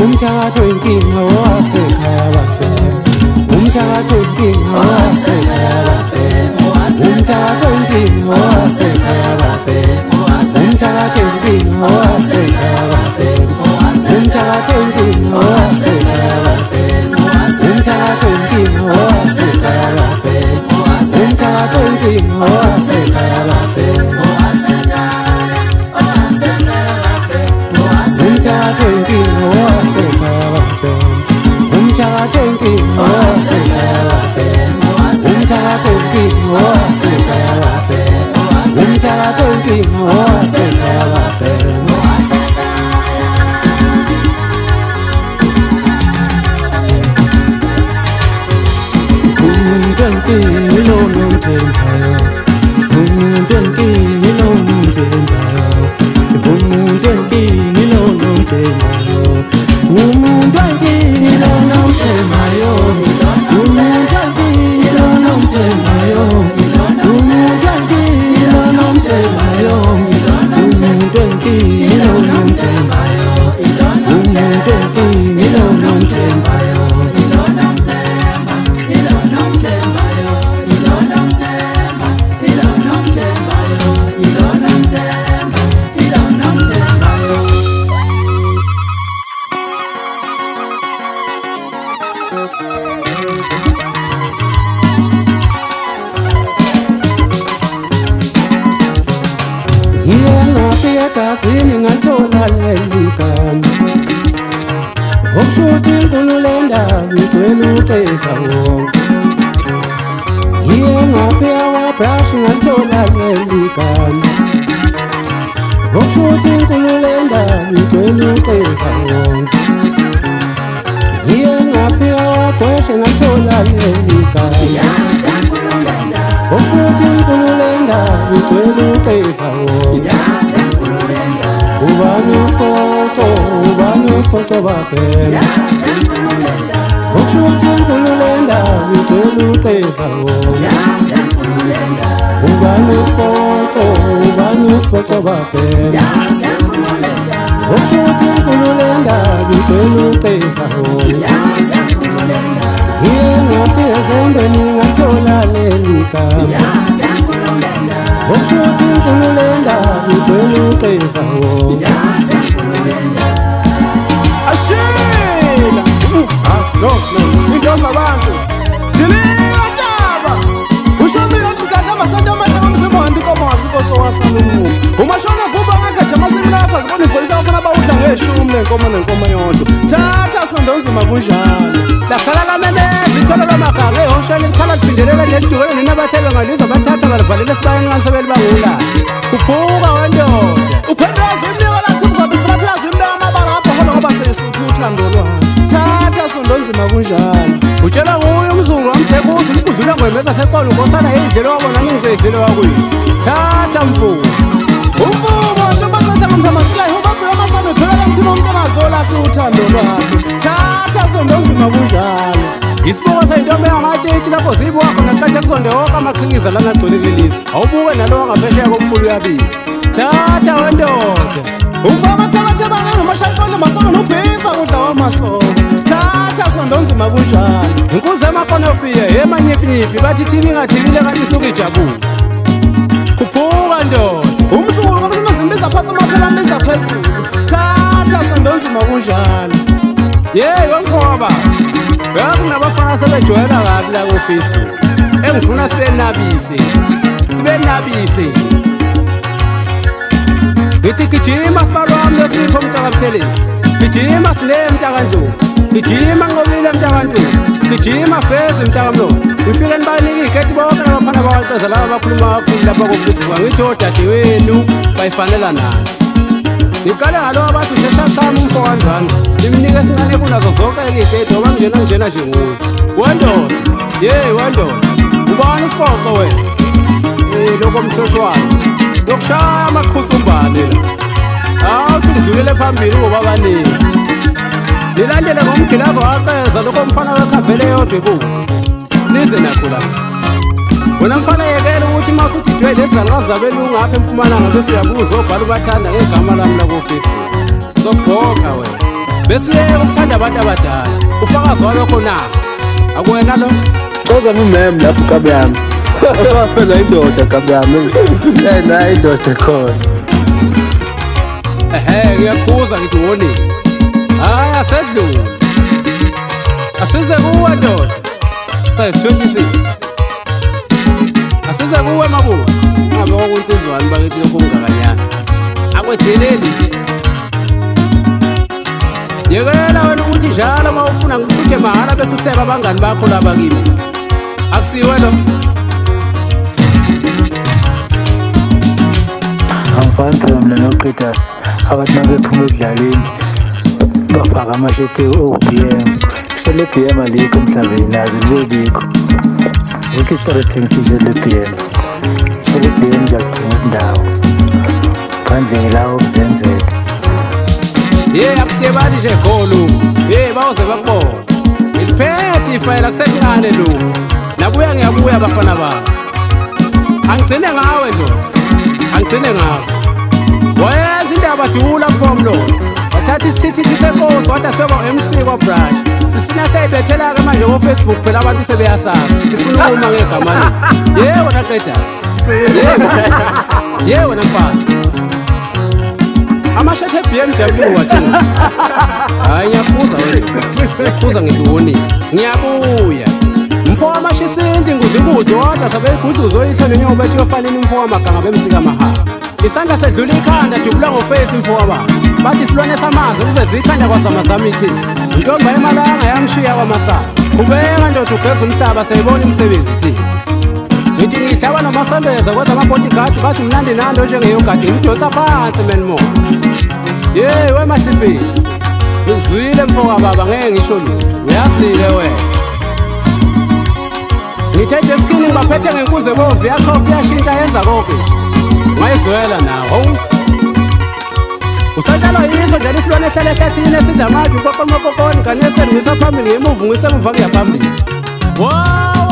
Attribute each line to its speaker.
Speaker 1: umthakathi inkinga wasekhaya babhema umthakathi inkinga wasekhaya babhema umthakathi inkinga wasekhaya babhema umthakathi inkinga wasekhaya babhema umthakathi inkinga wasekhaya babhema umthakathi inkinga wasekhaya babhema umthakathi inkinga wasekhaya babhema umthakathi inkinga wasekhaya babhema umthakathi inkinga wasekhaya babhema umthakathi inkinga wasekhaya babhema umthakathi inkinga wasekhaya babhema umuntu enkinga lo nomthembayo umuntu enkinga lo nomthembayo umuntu enkinga lo nomthembayo umuntu enkinga lo nomthembayo umuntu enkinga lo nomthembayo umuntu enkinga lo nomthembayo umuntu enkinga lo nomthembayo umuntu enkinga lo nomthembayo Ngafika ngathola leli gama okushuthi inkulu lendaba igcwele uqeza wonke ngafika wabrash ngathola leli gama okushuthi inkulu lendaba igcwele uqeza wonke ngafika wagweshe ngathola leli gama okushuthi inkulu lendaba igcwele uqeza wonke ubani usipoco babhema ukushuthi inkulu lendaba igcwele uqeza wonke ubani usipoco babhema ukushuthi inkulu lendaba igcwele uqeza wonke ngafika ezembeni ngathola leli gama ukushuthi inkulu lendaba igcwele uqeza wonke ashila no into zabantu dilika ntaba ushobile uthikadla amasonto amanye ngomsemondi komosi inkosi wasalungu umashona vuba ngagaja amasemlafa zibona ipolisi abafana bawudla ngeshumi lenkomo nenkomo yodwa thatha sondonzima kunjalo lakhala lamemezi ithola lomaganga ehoshela ikhala liphindelela nedukele nenabathele ngalizwa bathatha balivalela esibayeni kansebeli bangula kuphuka wendoda uphendaza imnika lakho mngadi ufuna kuyazi imnika amabala abhokola ngoba seyisuthu uthando lwakhe thatha sondonzima kunjalo utshela nguye umzungu wamdekuza ukudlula ngwemeza seqolo ngosana yindlela wabona ngizedlela wakwethu thatha mfumo umfumo nto bathatha ngomthamathila ubabheka amasana ephekela mthina umuntu ongazolahla uthando lwakhe thatha sondonzima kunjalo isiboko sayintombi engamatshitshi lapho zibuka khona katsha kuzonde wonke amaqhikiza lana agcwele kulelizwe awubuke nalo wangaphesheya komfulu uyabili thatha wendoda umfaka amathabathebane ngamashaqole masoko nobhika kudla wamasoko thatha sondonzima kunjalo inkuzi emakonofiya emanyifinyifi bathi thibi ingathibile kanti isuke ijabule kuphuka ndoda umsukulu kanti kunozimbiza phansi amaphela ambiza phezulu thatha sondonzima kunjalo wenkhoba yazi nabafana sebejwayela kabi la ku-Facebook engifuna sibenabise ngithi gijima sibalwami losipho mntakabuthelezi gijima sile mntakandlovu gijima nqobile mntakantuku gijima fezi mntakamlomo ngifike nibanike igeti bonke nabafana bawaceza laba bakhuluma kakhulu lapha ku-Facebook ngithi odadewenu bayifanela nani ngiqale ngalo abathi usheshachama umfokanjani nimnike esincane kunazo zonke igedi ngoba njena nje nguye wendoda wendoda ubani isipoco wena lokho mshoshwana lokushaya amaqhutsumbane la awuthi ngidlulele phambili ngoba abaningi nilandele ngomgilazo waceza lokho mfana wekhavele yodwa ebuzi nize nakho la wena mfana yekela ukuthi masuthi dwe lezi zalwazi zabelungu apha eMpumalanga bese uyabuza obhala ubathanda ngegama lami la ku Facebook zokubhoka wena bese ukuthanda abantu abadala ufakazi walokho na akuwena lo
Speaker 2: Koza ngimem lapho kabi yami usafela indoda kabi yami yena indoda khona
Speaker 1: ngiyakhuza ngithi woni hayi asedlule asize kuwe ndoda size 26 asize kuwe mabuza ngabe okunsizwani bakithi lokho kungakanyana akwedeleli yekela wena ukuthi njalo uma ufuna ngishuthe mahala bese uhleba abangani bakho laba kimi akusiwe lo
Speaker 3: Angifani phela mina noQedasi abathi mabephuma ekudlaleni bafaka amasheti o-BM shele BM alikho emhlabeni azi libekho sikho isitrathengisishe le-BM shele BM ngiyalithengisa indawo phandle lawo kuzenzela
Speaker 1: akuhlebani nje golo bawuze bakubona ngiliphethe ifayela kusencane lo nabuya ngiyabuya abafana babo angigcine ngawe ndoda angigcine ngawe wayenza indaba dula mfomlotho wathatha isithithithi senkosi wathi aseko-MC kwa-brush sisina seyibethela-ke manje ko-Facebook phela abantu sebeyasazi sifuna ukuma ngegama le wena Qedasi wena mfana amashati e-BMW wathenga hayi ngiyakhuza wena ngiyakhuza ngithi woni ngiyabuya mfo wamashisindi ngudlikude wadla sabeyigude uzoyihlo nenyoba bethi yofanini mfo wamaganga bemsika mahaba isandla sedlula ikhanda dubula ngofethi mfo wababa bathi silwane samanzi kuveze ikhanda kwazamazama ithi intomba emalanga yamshiya kwamasana qhubeka ndoda ugeza umhlaba sayibona imisebenzi ithi ngithi ngihlaba nomasambeza kwenza amabodyguard bathi mnandi nando njengeyogadi ngimdonsa phansi menmo wemahlimpisi ngizwile mfo kababa ngeke ngisho lutho uyazile wena ngithethe skini ngibaphethe ngenkuze bovu yakhofu yashintsha yenza konke ngayizwela nawo usatshalwa yiso njalo isilwane ehlala ehlathini esidla amade ukoqomokokoni kaneseni ngisa phambili ngemuva ngisemuva kuyaphambili wow